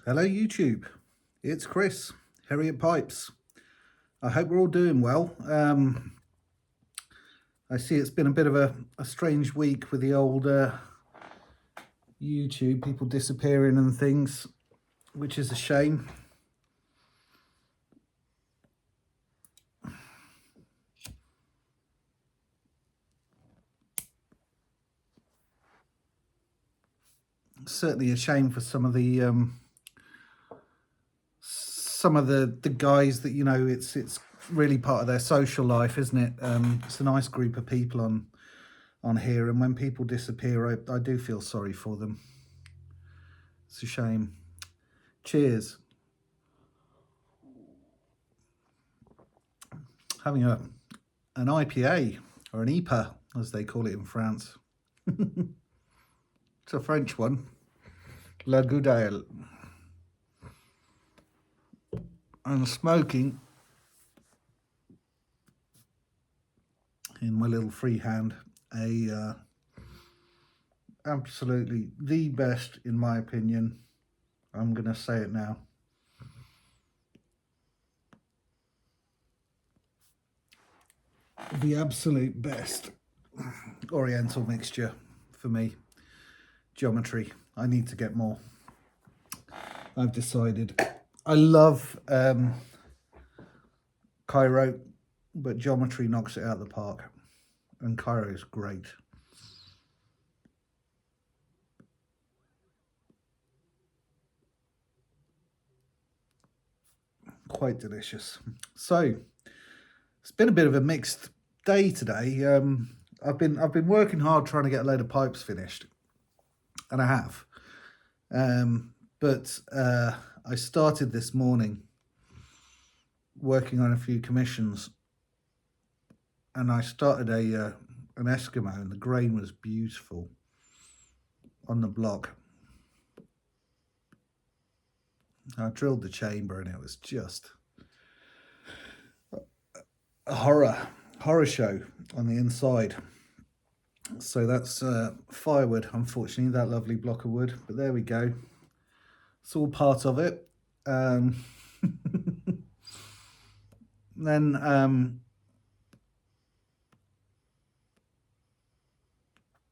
Hello YouTube, it's Chris, Harriet Pipes. I hope we're all doing well. I see it's been a bit of a strange week with the old YouTube, people disappearing and things, which is a shame. Certainly a shame for some of the guys that, you know, it's really part of their social life, isn't it? It's a nice group of people on here, and when people disappear, I do feel sorry for them. It's a shame. Cheers. Having an IPA, or an IPA as they call it in France. It's a French one. La Goudale. I'm smoking in my little freehand a absolutely the best, in my opinion. I'm going to say it now. The absolute best Oriental mixture for me. Geometry. I need to get more. I've decided. I love Cairo, but Geometry knocks it out of the park. And Cairo is great. Quite delicious. So it's been a bit of a mixed day today. I've been working hard trying to get a load of pipes finished, and I have. But I started this morning working on a few commissions, and I started an Eskimo, and the grain was beautiful on the block. I drilled the chamber, and it was just a horror show on the inside. So that's firewood, unfortunately, that lovely block of wood, but there we go. It's all part of it. Then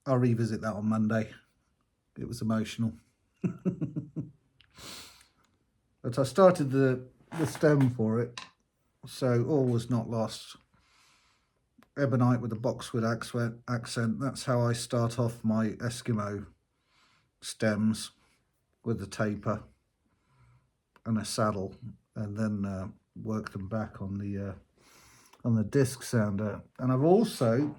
I'll revisit that on Monday. It was emotional. But I started the stem for it, so all was not lost. Ebonite with a boxwood accent. That's how I start off my Eskimo stems, with the taper and a saddle, and then work them back on the disc sounder. And I've also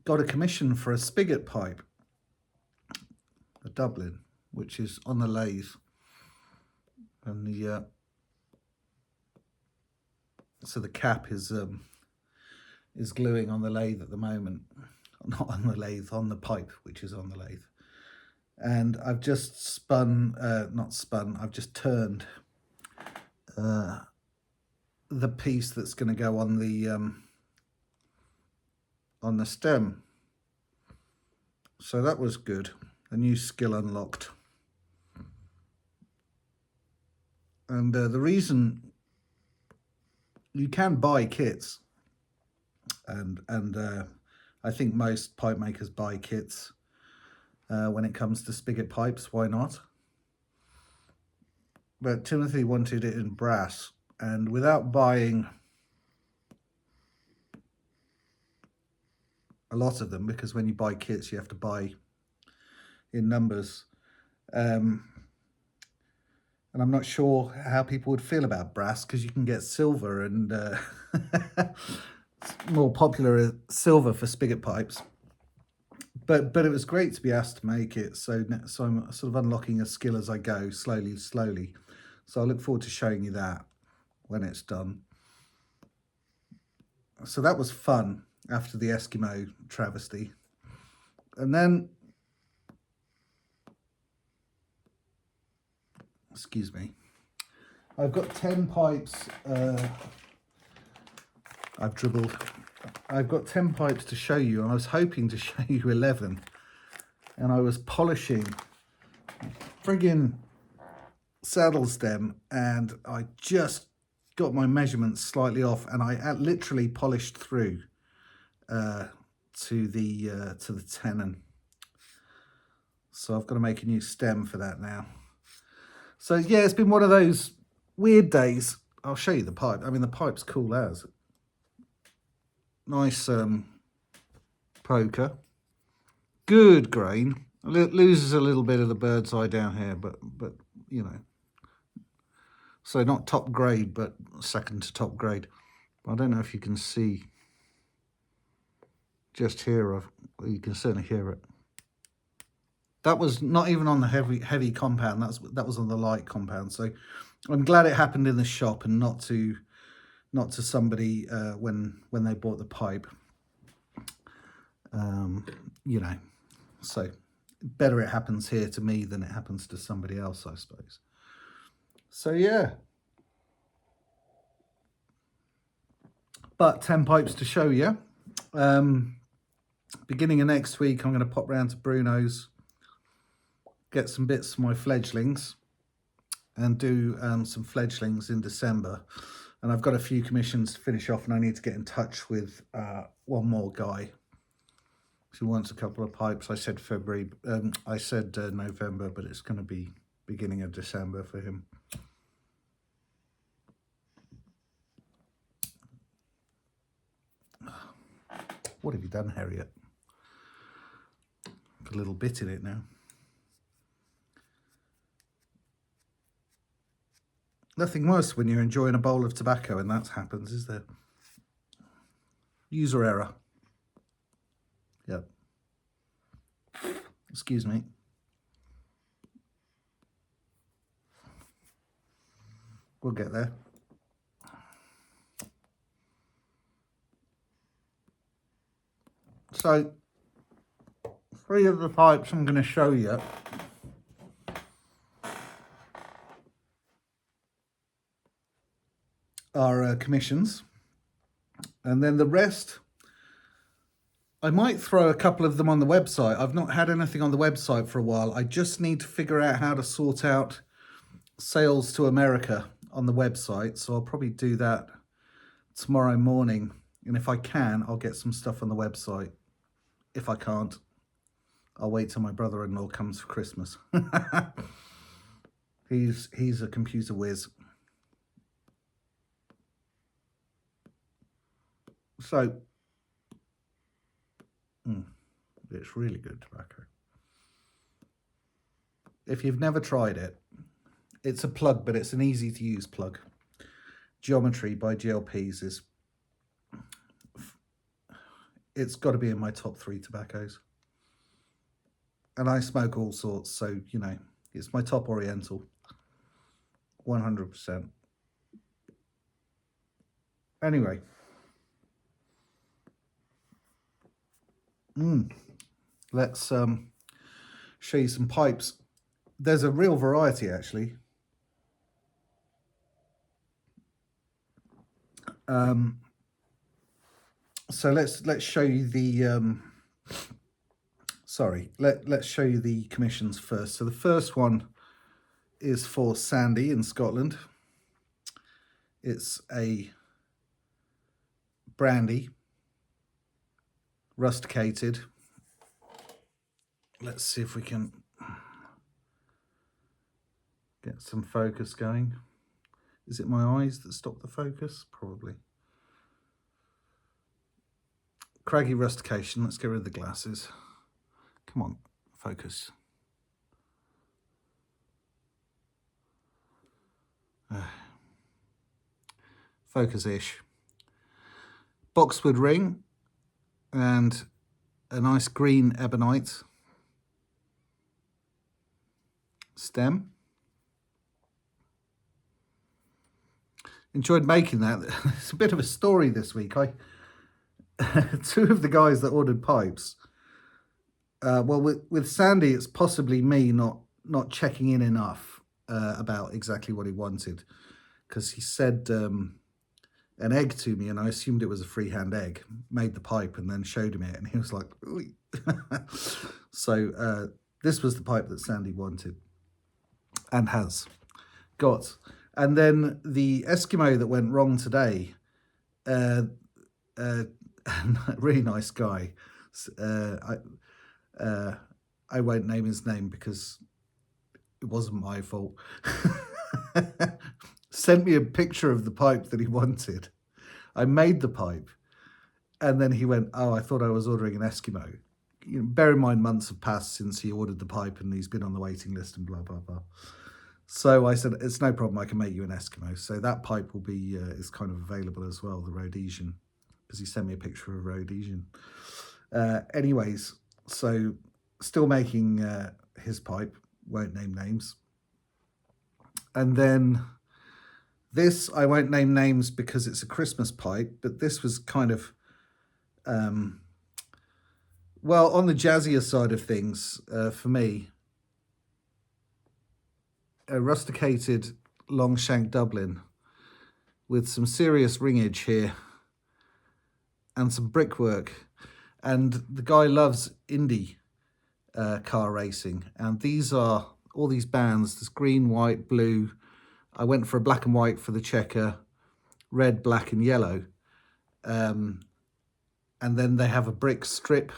got a commission for a spigot pipe, a Dublin, which is on the lathe, and so the cap is gluing on the lathe at the moment. Not on the lathe, on the pipe, which is on the lathe. And I've just I've just turned the piece that's going to go on the stem. So that was good. A new skill unlocked. And the reason you can buy kits, and I think most pipe makers buy kits when it comes to spigot pipes. Why not? But Timothy wanted it in brass, and without buying a lot of them, because when you buy kits you have to buy in numbers, and I'm not sure how people would feel about brass, because you can get silver, and more popular silver for spigot pipes. But it was great to be asked to make it. So I'm sort of unlocking a skill as I go, slowly. So I look forward to showing you that when it's done. So that was fun after the Eskimo travesty. And then, excuse me, I've got 10 pipes. I've dribbled. I've got 10 pipes to show you, and I was hoping to show you 11. and I was polishing friggin' saddle stem, and I just got my measurements slightly off, and I literally polished through to the tenon. So I've got to make a new stem for that now. So yeah, it's been one of those weird days. I'll show you the pipe. I mean, the pipe's cool as. Nice poker. Good grain. It loses a little bit of the bird's eye down here, but you know. So not top grade, but second to top grade. I don't know if you can see just here. You can certainly hear it. That was not even on the heavy compound. That was on the light compound. So I'm glad it happened in the shop and not to somebody when they bought the pipe. You know, so better it happens here to me than it happens to somebody else, I suppose. So yeah, but 10 pipes to show you. Beginning of next week, I'm going to pop round to Bruno's, get some bits for my fledglings, and do some fledglings in December. And I've got a few commissions to finish off, and I need to get in touch with one more guy who wants a couple of pipes. I said February, I said November, but it's going to be beginning of December for him. What have you done, Harriet? Got a little bit in it now. Nothing worse when you're enjoying a bowl of tobacco and that happens, is there? User error. Yep. Excuse me. We'll get there. So, 3 of the pipes I'm going to show you are commissions, and then the rest I might throw a couple of them on the website. I've not had anything on the website for a while. I just need to figure out how to sort out sales to America on the website, so I'll probably do that tomorrow morning, and if I can, I'll get some stuff on the website. If I can't, I'll wait till my brother-in-law comes for Christmas. He's a computer whiz. So, it's really good tobacco. If you've never tried it, it's a plug, but it's an easy to use plug. Geometry by GLPs is, it's got to be in my top 3 tobaccos. And I smoke all sorts, so, you know, it's my top Oriental. 100%. Anyway. Let's show you some pipes. There's a real variety, actually. So let's show you the let's show you the commissions first. So the first one is for Sandy in Scotland. It's a brandy, rusticated. Let's see if we can get some focus going. Is it my eyes that stop the focus? Probably. Craggy rustication. Let's get rid of the glasses. Come on, focus. Focus-ish. Boxwood ring and a nice green ebonite stem. Enjoyed making that. It's a bit of a story this week. 2 of the guys that ordered pipes, well, with Sandy, it's possibly me not checking in enough about exactly what he wanted, because he said an egg to me, and I assumed it was a freehand egg, made the pipe and then showed him it, and he was like, "Ooh." So this was the pipe that Sandy wanted and has got. And then the Eskimo that went wrong today, really nice guy. I won't name his name because it wasn't my fault. Sent me a picture of the pipe that he wanted. I made the pipe, and then he went, "Oh, I thought I was ordering an Eskimo." You know, bear in mind, months have passed since he ordered the pipe, and he's been on the waiting list and blah blah blah. So I said, "It's no problem. I can make you an Eskimo." So that pipe will be is kind of available as well, the Rhodesian, because he sent me a picture of Rhodesian. Anyways, so still making his pipe. Won't name names. And then this, I won't name names because it's a Christmas pipe, but this was kind of, well, on the jazzier side of things, for me, a rusticated long shank Dublin with some serious ringage here and some brickwork. And the guy loves Indy car racing, and these are all these bands. There's green, white, blue. I went for a black and white for the checker, red, black and yellow, and then they have a brick strip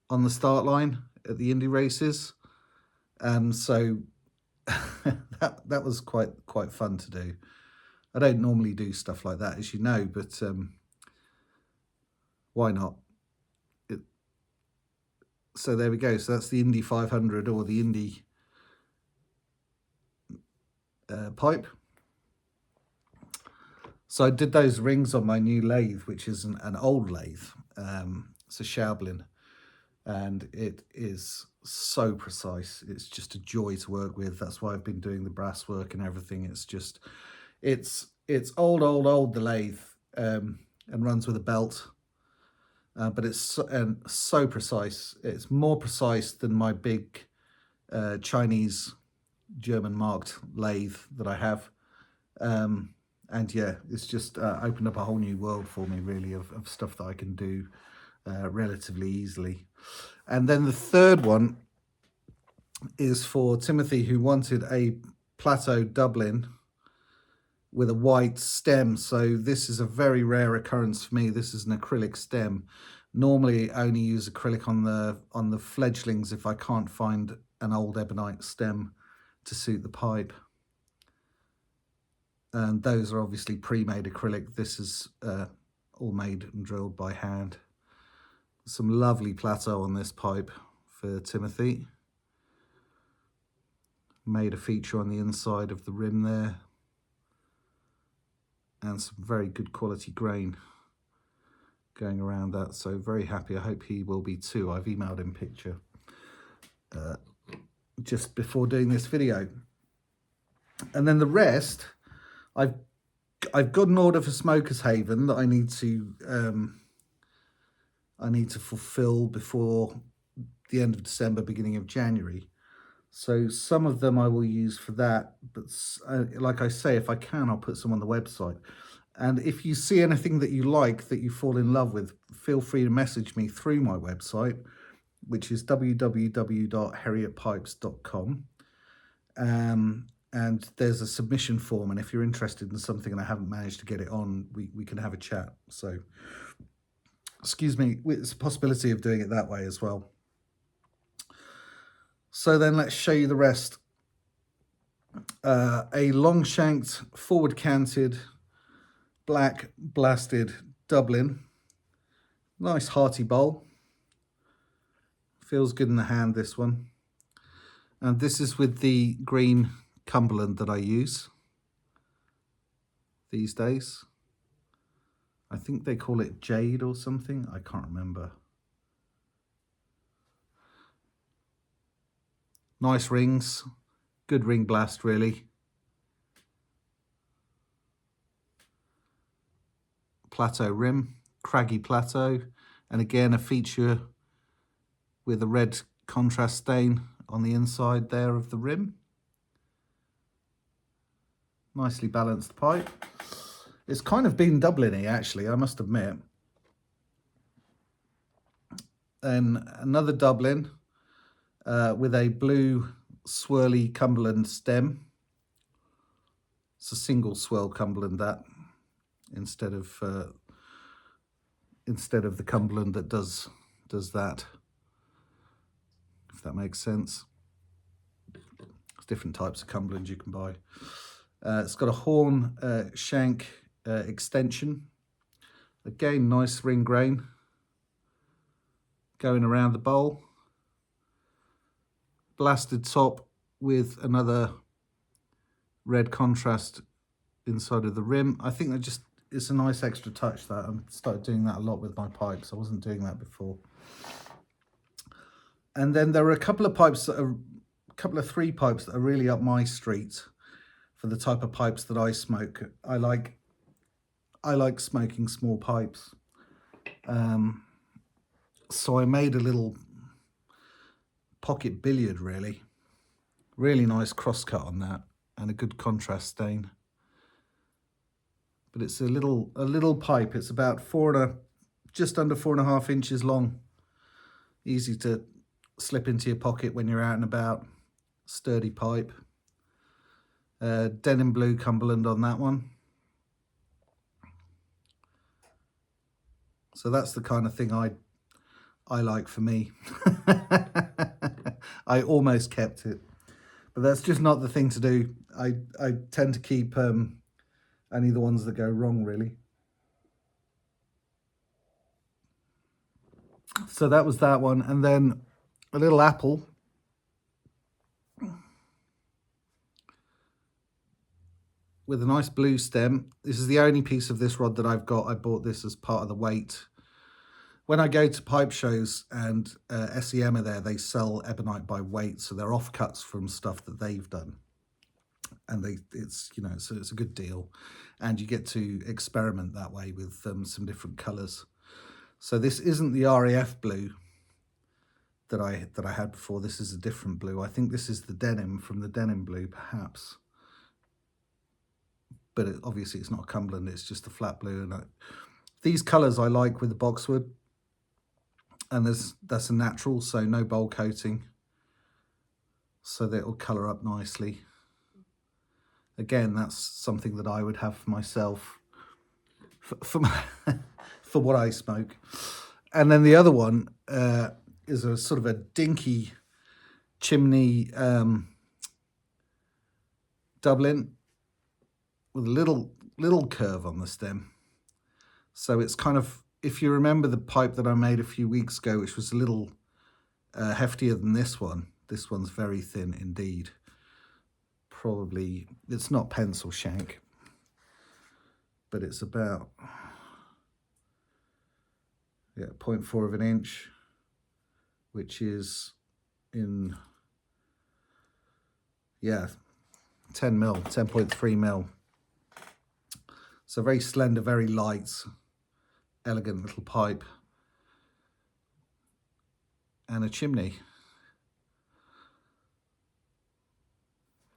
on the start line at the Indy races. So that was quite fun to do. I don't normally do stuff like that, as you know, but why not? So there we go. So that's the Indy 500 or the Indy pipe. So I did those rings on my new lathe, which is an old lathe. It's a Schaublin, and it is so precise. It's just a joy to work with. That's why I've been doing the brass work and everything. It's just, it's old, the lathe, and runs with a belt. But it's so precise. It's more precise than my big Chinese German marked lathe that I have. And yeah, it's just opened up a whole new world for me, really, of stuff that I can do relatively easily. And then the third one is for Timothy, who wanted a plateau Dublin with a white stem. So this is a very rare occurrence for me. This is an acrylic stem. Normally I only use acrylic on the fledglings if I can't find an old ebonite stem to suit the pipe. And those are obviously pre-made acrylic. This is all made and drilled by hand. Some lovely plateau on this pipe for Timothy. Made a feature on the inside of the rim there. And some very good quality grain going around that. So very happy. I hope he will be too. I've emailed him a picture just before doing this video. And then the rest, I've got an order for Smokers Haven that I need to fulfill before the end of December, beginning of January. So some of them I will use for that, but like I say, if I can, I'll put some on the website. And if you see anything that you like, that you fall in love with, feel free to message me through my website, which is www.heriotpipes.com. And there's a submission form, and if you're interested in something and I haven't managed to get it on, we can have a chat. So, excuse me, it's a possibility of doing it that way as well. So then let's show you the rest. A long-shanked, forward-canted, black blasted Dublin. Nice hearty bowl. Feels good in the hand, this one. And this is with the green Cumberland that I use these days. I think they call it jade or something. I can't remember. Nice rings. Good ring blast, really. Plateau rim. Craggy plateau. And again, a feature with a red contrast stain on the inside there of the rim. Nicely balanced pipe. It's kind of been Dublin-y, actually, I must admit. Then another Dublin with a blue swirly Cumberland stem. It's a single swirl Cumberland, that, instead of the Cumberland that does that, if that makes sense. There's different types of Cumberland you can buy. It's got a horn shank extension. Again, nice ring grain going around the bowl. Blasted top with another red contrast inside of the rim. I think that just, it's a nice extra touch that. I started doing that a lot with my pipes. I wasn't doing that before. And then there are a couple of pipes that are, three pipes that are really up my street for the type of pipes that I smoke. I like smoking small pipes. So I made a little pocket billiard, really nice crosscut on that, and a good contrast stain. But it's a little pipe. It's about just under 4.5 inches long. Easy to slip into your pocket when you're out and about. Sturdy pipe. Denim blue Cumberland on that one. So that's the kind of thing I like for me. I almost kept it, but that's just not the thing to do. I tend to keep only the ones that go wrong, really. So that was that one. And then a little apple. With a nice blue stem. This is the only piece of this rod that I've got. I bought this as part of the weight. When I go to pipe shows and SEM are there, they sell ebonite by weight, so they're offcuts from stuff that they've done, and it's a good deal, and you get to experiment that way with some different colours. So this isn't the RAF blue that I had before. This is a different blue. I think this is the denim from the denim blue, perhaps, but obviously it's not Cumberland. It's just a flat blue, and these colours I like with the boxwood. And that's a natural, so no bowl coating, so that it will colour up nicely. Again, that's something that I would have for myself, for what I smoke. And then the other one is a sort of a dinky chimney Dublin with a little curve on the stem. So it's kind of, if you remember the pipe that I made a few weeks ago, which was a little heftier than this one's very thin indeed. Probably, it's not pencil shank, but it's about 0.4 of an inch, which is in 10 mil, 10.3 mil. So very slender, very light, elegant little pipe, and a chimney.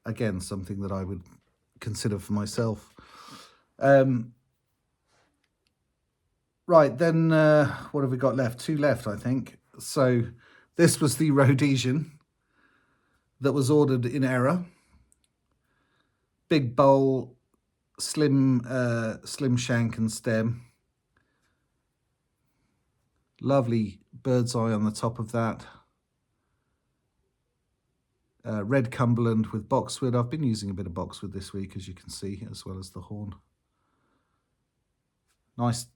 Again, something that I would consider for myself. Right, then what have we got left? 2 left, I think. So this was the Rhodesian that was ordered in error. Big bowl, slim shank and stem. Lovely bird's eye on the top of that. Red Cumberland with boxwood. I've been using a bit of boxwood this week, as you can see, as well as the horn. Nice.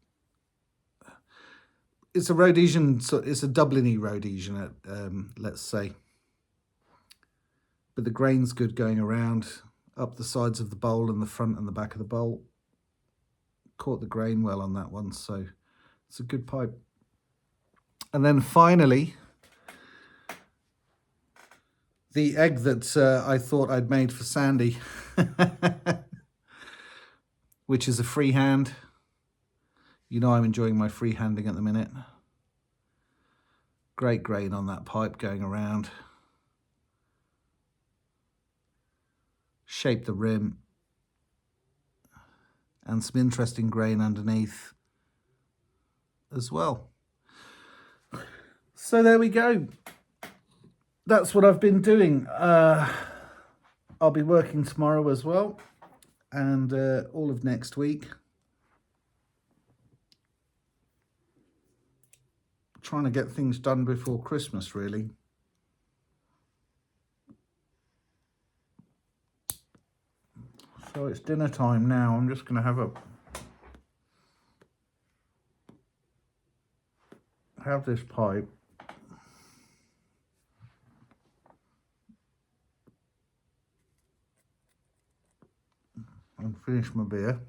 It's a Rhodesian, so it's a Dublin-y Rhodesian, let's say. But the grain's good going around, up the sides of the bowl and the front and the back of the bowl. Caught the grain well on that one, so it's a good pipe. And then finally, the egg that I thought I'd made for Sandy, which is a freehand. You know I'm enjoying my freehanding at the minute. Great grain on that pipe going around. Shape the rim. and some interesting grain underneath as well. So there we go. That's what I've been doing. I'll be working tomorrow as well, and all of next week. Trying to get things done before Christmas, really. So it's dinner time now. I'm just going to have this pipe. And finish my beer.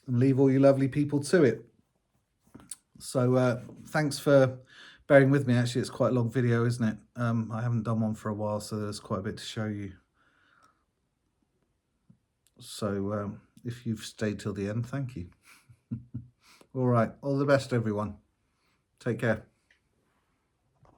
And leave all you lovely people to it. So thanks for bearing with me. Actually, it's quite a long video, isn't it? I haven't done one for a while, so there's quite a bit to show you. So if you've stayed till the end, thank you. All right, all the best, everyone. Take care.